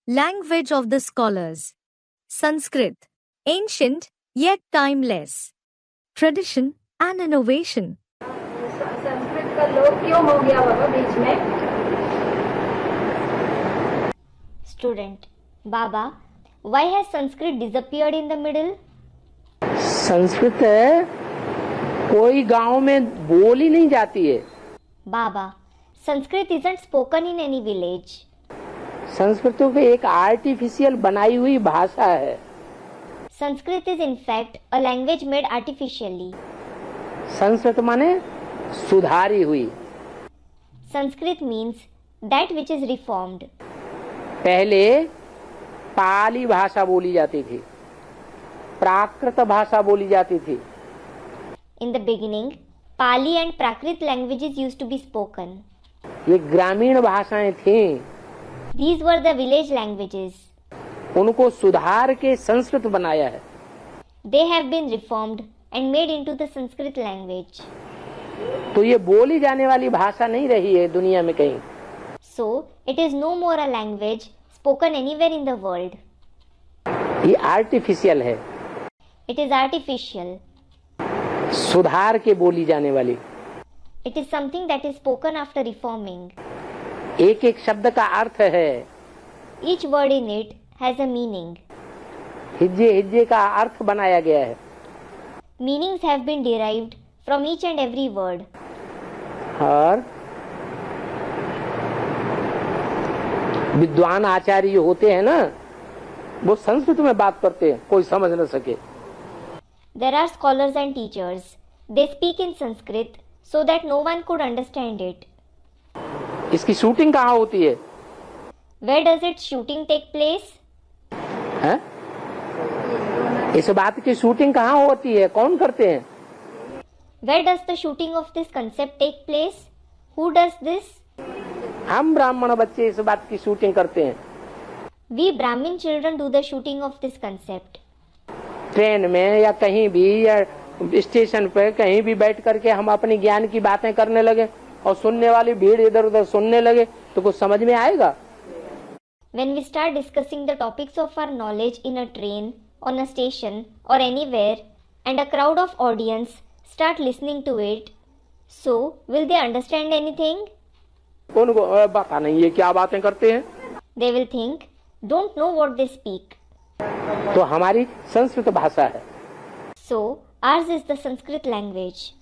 Language of the scholars. Sanskrit. Ancient, yet timeless. Tradition and innovation. Sanskrit का लोप क्यों हो गया बाबा बीच में? Student. Baba, why has Sanskrit disappeared in the middle? Sanskrit कोई गांव में बोली नहीं जाती है. Baba, Sanskrit isn't spoken in any village. Sanskrit तो एक आर्टिफिशियल बनाई हुई भाषा है. Sanskrit is in fact a language made artificially. Sanskrit माने सुधारी हुई. Sanskrit means that which is reformed. पहले पाली भाषा बोली जाती थी, प्राकृत भाषा बोली जाती थी. In the beginning, Pali and Prakrit languages used to be spoken. ये ग्रामीण भाषाएं थीं. These were the village languages. उनको सुधार के संस्कृत बनाया है. They have been reformed and made into the Sanskrit language. तो ये बोली जाने वाली भाषा नहीं रही है दुनिया में कहीं. So, it is no more a language spoken anywhere in the world. ये आर्टिफिशियल है. It is artificial. सुधार के बोली जाने वाली. It is something that is spoken after reforming. एक एक शब्द का अर्थ है. Each word in it has a meaning. हिज्जे हिज्जे का अर्थ बनाया गया है. Meanings have been derived from each and every word. और विद्वान आचार्य होते हैं ना, वो संस्कृत में बात करते हैं, कोई समझ न सके. There are scholars and teachers. They speak in Sanskrit so that no one could understand it. इसकी शूटिंग कहाँ होती है? Where does its shooting take place? हैं? इस बात की शूटिंग कहाँ होती है? कौन करते हैं? Where does the shooting of this concept take place? Who does this? हम ब्राह्मण बच्चे इस बात की शूटिंग करते हैं. We Brahmin children do the shooting of this concept. Train में या कहीं भी या स्टेशन पे कहीं भी बैठ करके हम अपनी ज्ञान की बातें करने लगे और सुनने वाली भीड़ इधर उधर सुनने लगे तो कुछ समझ में आएगा? When we start discussing the topics of our knowledge in a train, on a station or anywhere and a crowd of audience start listening to it, so will they understand anything? उनको पता नहीं ये क्या बातें करते हैं. They will think, don't know what they speak. तो हमारी संस्कृत भाषा है. So, ours is the Sanskrit language.